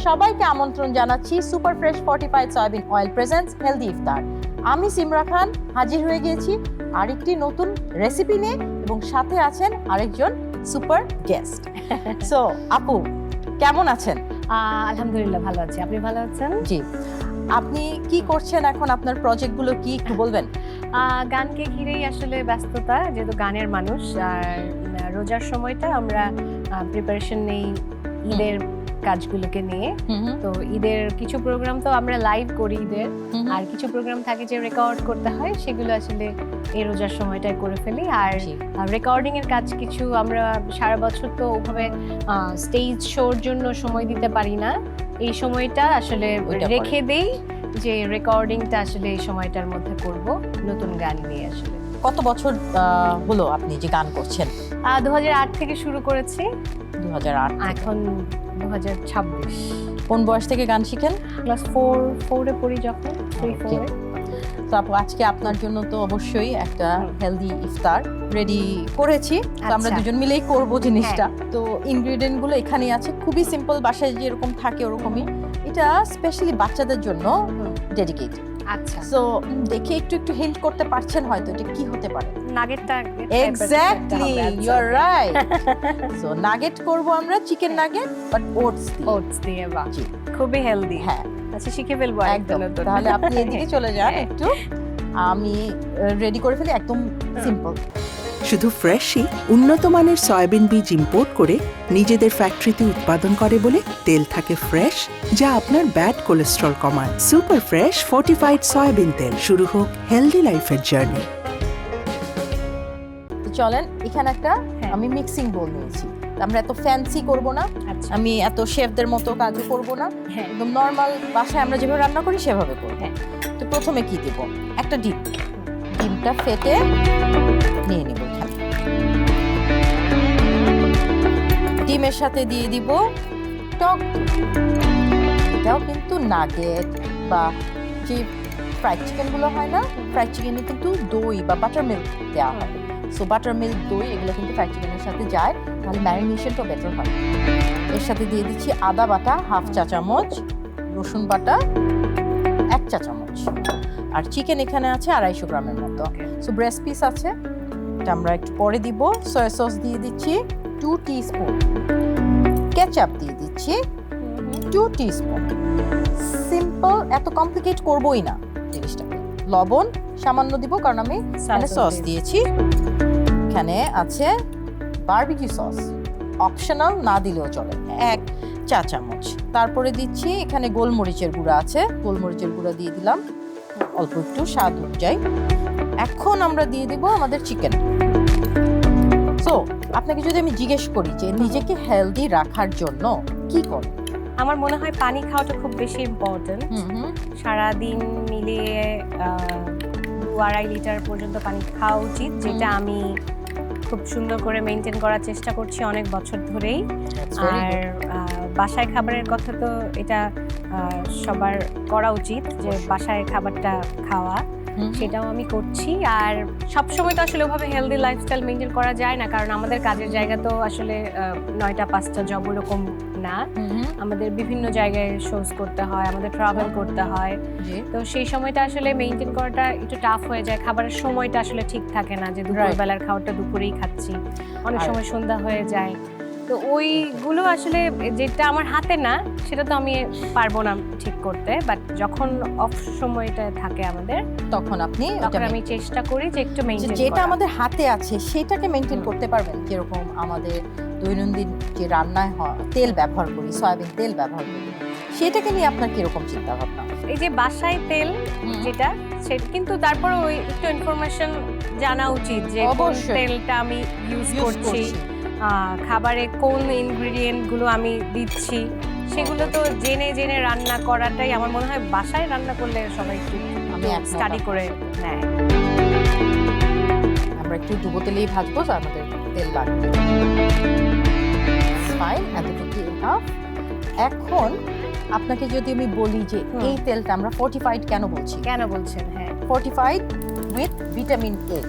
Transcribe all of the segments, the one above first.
সবাইকে আমন্ত্রণ জানাচ্ছি super fresh fortified soybean oil presents healthy ইফতার। আমি সিমরা খান হাজির হয়ে গিয়েছি আরেকটি নতুন রেসিপি নিয়ে এবং সাথে আছেন আরেকজন সুপার গেস্ট। সো আপু কেমন আছেন? আলহামদুলিল্লাহ ভালো আছি, আপনি ভালো আছেন? জি। আপনি কি করছেন এখন? আপনার প্রজেক্টগুলো কি একটু বলবেন? গানকে ঘিরেই আসলে ব্যস্ততা, যেহেতু গানের মানুষ। আর রোজার সময়টা আমরা প্রিপারেশন নেই ঈদের কাজগুলোকে নিয়ে। তো ঈদের কিছু প্রোগ্রাম তো আমরা লাইভ করি ঈদের, আর কিছু প্রোগ্রাম থাকে যে রেকর্ড করতে হয়, সেগুলো আসলে এই রোজার সময়টায় করে ফেলি। আর রেকর্ডিং এর কাজ কিছু আমরা সারা বছর তো ওভাবে স্টেজ শোর জন্য সময় দিতে পারি না, এই সময়টা আসলে রেখে দেই যে রেকর্ডিংটা আসলে এই সময়টার মধ্যে করব নতুন গান নিয়ে। আসলে কত বছর হলো আপনি যে গান করছেন? 2008 থেকে শুরু করেছি। 2008, এখন 2026। কোন বয়স থেকে গান শিখেন? ক্লাস 4 পড়ি যখন, 3-4। তো আপু আজকে আপনার জন্য তো অবশ্যই একটা হেলদি ইফতার রেডি করেছি। তো আমরা দুজন মিলেই করব জিনিসটা। তো ইনগ্রেডিয়েন্ট গুলো এখানেই আছে, খুবই সিম্পল, বাসায় যেরকম থাকে ওরকমই। এটা স্পেশালি বাচ্চাদের জন্য ডেডিকেটেড। আচ্ছা, সো দেখে একটু হিন্ট করতে পারছেন হয়তো এটা কি হতে পারে? নাগেটটা। Exactly, you are right. So nugget করব আমরা, চিকেন নাগেট বাট ওটস দিয়ে। বাহ, খুবই হেলদি। হ্যাঁ, আচ্ছা, শিখে ফেলবো একদম। তাহলে আপনি এদিকে চলে যান একটু, আমি রেডি করে ফেলি। একদম সিম্পল। শুধু ফ্রেশই উন্নত মানের সয়াবিন বীজ ইম্পোর্ট করে নিজেদের ফ্যাক্টরিতে উৎপাদন করে বলে তেল থাকে ফ্রেশ, যা আপনার ব্যাড কোলেস্ট্রল কমায়। সুপার ফ্রেশ ফর্টিফাইড সয়াবিন তেল। শুরু হোক হেলদি লাইফের জার্নি। চলেন, এখানে একটা আমি মিক্সিং বোল নিয়েছি। আমরা এত ফ্যান্সি করব না, আমি এত শেফদের মতো কাজও করব না, একদম নর্মাল বাসায় আমরা যেভাবে রান্না করি সেভাবে করব। তো প্রথমে কি দেব? একটা ডিমটা ফেটে নিয়ে নিব। এখানে ডিমের সাথে দিয়ে দিব টক দই। এটাও কিন্তু নাগেট বা যে ফ্রাইড চিকেন গুলো হয় না, ফ্রাইড চিকেনে কিন্তু দই বা বাটার মিল্ক দেওয়া হয়। সো বাটার মিল্ক, দই এগুলো কিন্তু ফ্রাইড চিকেনের সাথে যায়, তাহলে ম্যারিনেশনটাও বেটার হয়। এর সাথে দিয়ে দিচ্ছি আদা বাটা 1/2 চা চামচ, রসুন বাটা 1 চা চামচ, আর চিকেন এখানে আছে 250 গ্রামের মতো। সো ব্রেস্ট পিস আছে, এটা আমরা একটু পরে দিব। সয়া সস দিয়ে দিচ্ছি 2 টিস্পুন, কেচাপ দিয়ে দিচ্ছি 2 টিস্পুন। সিম্পল, এত কমপ্লিকেট করবোই না জিনিসটাকে। লবণ সামান্য দিব কারণ আমি এখানে সস দিয়েছি। এখানে আছে বারবিকিউ সস, অপশনাল, না দিলেও চলে, 1 চা চামচ। তারপরে দিচ্ছি এখানে গোলমরিচের গুঁড়া আছে, গোলমরিচের গুঁড়া দিয়ে দিলাম অল্প একটু, স্বাদ অনুযায়ী। এখন আমরা দিয়ে দিব আমাদের চিকেন। সো আপনাকে যদি আমি জিজ্ঞেস করি যে নিজেকে হেলদি রাখার জন্য কি করেন? আমার মনে হয় পানি খাওয়াটা খুব বেশি ইম্পর্টেন্ট। সারাদিন মিলিয়ে 2-2.5 লিটার পর্যন্ত পানি খাওয়া উচিত, যেটা আমি খুব সুন্দর করে মেনটেন করার চেষ্টা করছি অনেক বছর ধরেই। আর বাসায় খাবারের কথা তো এটা সবার করা উচিত, যে বাসায় খাবারটা খাওয়া, সেটাও আমি করছি। আর সবসময় তো আসলে ওভাবে হেলদি লাইফস্টাইল মেনটেন করা যায় না, কারণ আমাদের কাজের জায়গা তো আসলে 9টা-5টা জব ওরকম না। আমাদের বিভিন্ন জায়গায় শোজ করতে হয়, আমাদের ট্রাভেল করতে হয়। তো সেই সময়টা আসলে মেনটেন করাটা একটু টাফ হয়ে যায়। খাবারের সময়টা আসলে ঠিক থাকে না, যে দুপুরবেলার খাবারটা দুপুরেই খাচ্ছি, অনেক সময় সন্ধ্যা হয়ে যায়। তো ওইগুলো আসলে যেটা আমার হাতে না, সেটা তো আমি পারবো না ঠিক করতে। বাট যখন অফ সময়টা থাকে আমাদের, তখন আমি চেষ্টা করি যে একটু মেইনটেইন করা। যেটা আমাদের হাতে আছে সেটাকে মেইনটেইন করতে পারবেন। যেরকম আমাদের দৈনন্দিন যে রান্নায় তেল ব্যবহার করি, সয়াবিন তেল ব্যবহার করি, সেটাকে নিয়ে আপনার কিরকম চিন্তা ভাবনা? এই যে বাসায় তেল যেটা, সেটা কিন্তু তারপরে ওই একটু ইনফরমেশন জানা উচিত যে কোন তেলটা আমি ইউজ করছি, খাবারে কোন ইনগ্রেডিয়েন্ট গুলো আমি দিচ্ছি, সেগুলো তো জেনে জেনে রান্না করাটাই আমার মনে হয় বাসায় রান্না করলে সবাই একটু স্টাডি করে নেয়। আমরা একটু ডুবো তেলেই ভাজবো, আমাদের তেল লাগবে। ফাইন, এতটুকু এনাফ। এখন আপনাকে যদি আমি বলি যে এই তেলটা আমরা ফর্টিফাইড কেন বলছি? কেন বলছেন? হ্যাঁ, ফর্টিফাইড উইথ ভিটামিন এ।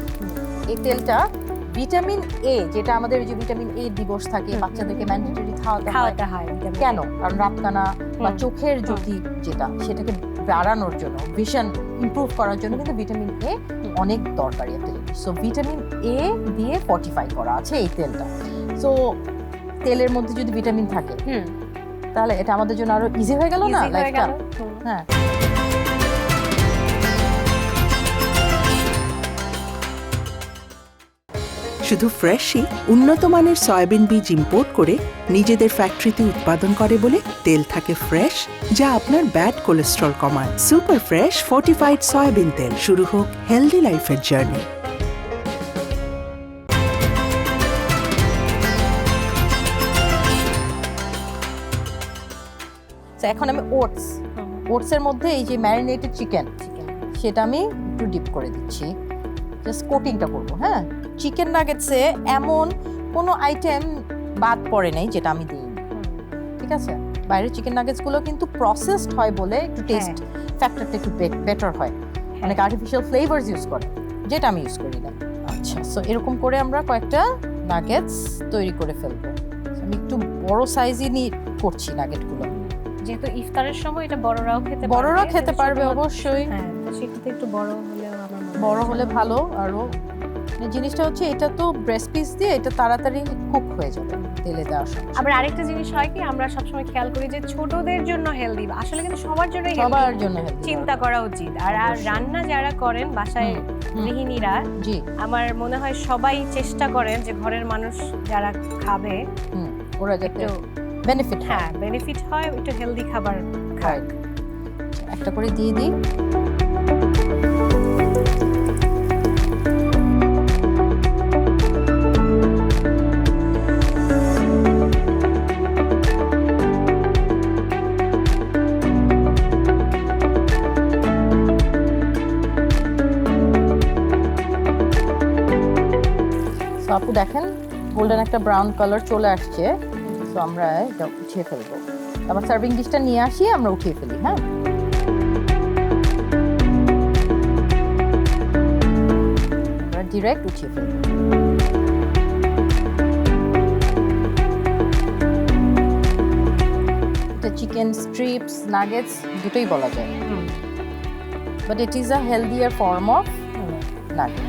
এই তেলটা ভিটামিন এ, যেটা আমাদের যে ভিটামিন এ দিবস থাকে, বাচ্চাদেরকে ম্যান্ডেটরি খাওয়াতে হয়। vitamin A। কেন? কারণ রাতকানা বা চোখের জ্যোতি যেটা, সেটাকে বাড়ানোর জন্য, ভিশন ইমপ্রুভ করার জন্য কিন্তু ভিটামিন এ অনেক দরকারি একটা জিনিস। সো ভিটামিন এ দিয়ে ফর্টিফাই করা আছে এই তেলটা। সো তেলের মধ্যে যদি ভিটামিন থাকে তাহলে এটা আমাদের জন্য আরো ইজি হয়ে গেল না লাইফটা। হ্যাঁ, শুধু ফ্রেশই উন্নত মানের সয়াবিন বীজ ইম্পোর্ট করে নিজেদের ফ্যাক্টরিতে উৎপাদন করে বলে তেল থাকে ফ্রেশ, যা আপনার ব্যাড কোলেস্ট্রল কমায়। সুপার ফ্রেশ ফর্টিফাইড সয়াবিন তেল। শুরু হোক হেলদি লাইফের জার্নি। তো এখন আমি ওটসের মধ্যে এই যে ম্যারিনেটেড চিকেন, সেটা আমি একটু ডিপ করে দিচ্ছি, জাস্ট কোটিংটা করবো। হ্যাঁ, চিকেন নাগেটসে এমন কোনো আইটেম বাদ পড়ে নাই যেটা আমি দিই, ঠিক আছে? বাইরের চিকেন নাগেটসগুলো কিন্তু প্রসেসড হয় বলে একটু টেস্ট ফ্যাক্টরটা একটু বেটার হয়, অনেক আর্টিফিশিয়াল ফ্লেভারস ইউজ করে, যেটা আমি ইউজ করি না। আচ্ছা, সো এরকম করে আমরা কয়েকটা নাগেটস তৈরি করে ফেলবো। আমি একটু বড় সাইজই নিয়ে করছি নাগেটগুলো, যেহেতু ইফতারের সময় এটা বড়রাও খেতে পারবে অবশ্যই। হ্যাঁ, তো সেক্ষেত্রে একটু বড় হলেও আমার মনে হয় বড় হলে ভালো। আরো জিনিসটা হচ্ছে এটা তো ব্রেস্ট পিস দিয়ে এটা তাড়াতাড়ি কুক হয়ে যাবে তেলে দেওয়ার সময়। আবার আরেকটা জিনিস হয় কি, আমরা সবসময় খেয়াল করি যে ছোটদের জন্য হেলদি, আসলে কিন্তু সবার জন্য সবার জন্য healthy চিন্তা করা উচিত। আর রান্না যারা করেন বাসায় গৃহিণীরা, জি, আমার মনে হয় সবাই চেষ্টা করেন যে ঘরের মানুষ যারা খাবে ওরা যাতে বেনিফিট বেনিফিট হয়, একটু হেলদি খাবার খায়। একটা করে দিয়ে দিই। আপু দেখেন গোল্ডেন একটা ব্রাউন কালার চলে আসছে, তো আমরা এটা উঠিয়ে ফেলবো। আবার সার্ভিং ডিশটা নিয়ে আসি, আমরা উঠিয়ে ফেলি। হ্যাঁ, আমরা ডিরেক্ট উঠিয়ে ফেলবো। এটা চিকেন স্ট্রিপস, নাগেটস দুটোই বলা যায়, but it is a healthier form of nugget.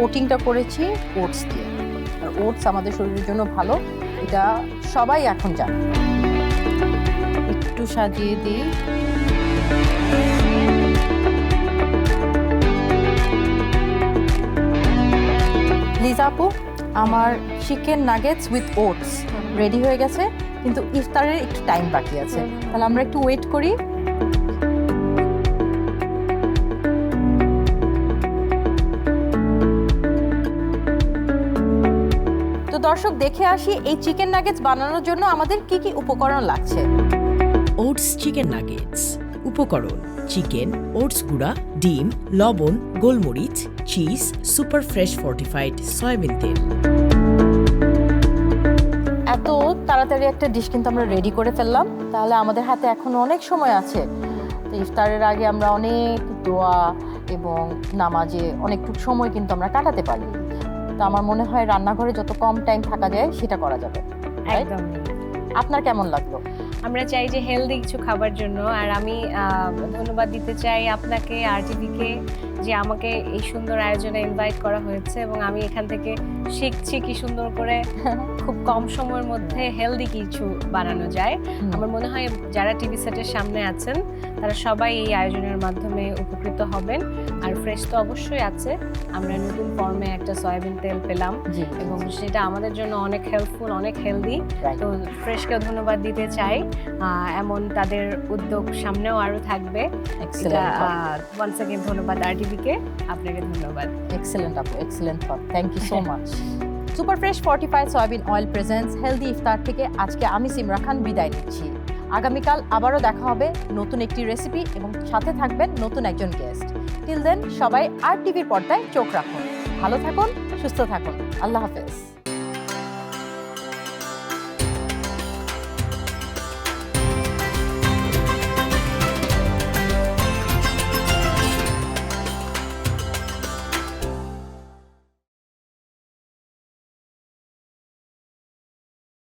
কোটিংটা করেছি ওটস দিয়ে, আর ওটস আমাদের শরীরের জন্য ভালো, এটা সবাই এখন জানে। একটু সাজিয়ে দিই। লিজা আপু, আমার chicken nuggets with oats ready হয়ে গেছে, কিন্তু ইফতারের একটু টাইম বাকি আছে, তাহলে আমরা একটু ওয়েট করি। দর্শক, দেখে আসি এই চিকেন নাগেটস বানানোর জন্য আমাদের কি কি উপকরণ লাগছে। ওটস চিকেন নাগেটস উপকরণ: চিকেন, ওটস গুঁড়া, ডিম, লবণ, গোলমরিচ, cheese, super fresh fortified soybean তেল। এত তাড়াতাড়ি একটা ডিশ কিন্তু আমরা রেডি করে ফেললাম, তাহলে আমাদের হাতে এখন অনেক সময় আছে। তো ইফতারের আগে আমরা অনেক দোয়া এবং নামাজে অনেকটুকু সময় কিন্তু আমরা কাটাতে পারি। তো আমার মনে হয় রান্নাঘরে যত কম টাইম থাকা যায় সেটা করা যাবে। একদম। আপনার কেমন লাগলো? আমরা চাই যে হেলদি কিছু খাবার জন্য, আর আমি ধন্যবাদ দিতে চাই আপনাকে, আরটিভিকে, যে আমাকে এই সুন্দর আয়োজনে ইনভাইট করা হয়েছে, এবং আমি এখান থেকে শিখছি কি সুন্দর করে খুব কম সময়ের মধ্যে হেলদি কিছু বানানো যায়। আমার মনে হয় যারা টিভি সেটের সামনে আছেন তারা সবাই এই আয়োজনের মাধ্যমে উপকৃত হবেন। আর ফ্রেশ তো অবশ্যই আছে, আমরা নতুন ফর্মে একটা সয়াবিন তেল পেলাম, এবং সেটা আমাদের জন্য অনেক হেল্পফুল, অনেক হেলদি। তো ফ্রেশকেও ধন্যবাদ দিতে চাই, এমন তাদের উদ্যোগ সামনেও আরো থাকবে। ওয়ান্স अगेन ধন্যবাদ আরটিভিকে, আপনাকে ধন্যবাদ। এক্সেলেন্ট আপু, excellent thought, thank you so much. Super fresh fortified soybean oil presents healthy ইফতার থেকে আজকে আমি সিমরা খান বিদায় নিচ্ছি। আগামীকাল আবারও দেখা হবে নতুন একটি রেসিপি, এবং সাথে থাকবেন নতুন একজন গেস্ট। টিল দেন সবাই আরটিভির পর্দায় চোখ রাখুন, ভালো থাকুন, সুস্থ থাকুন। আল্লাহ হাফেজ।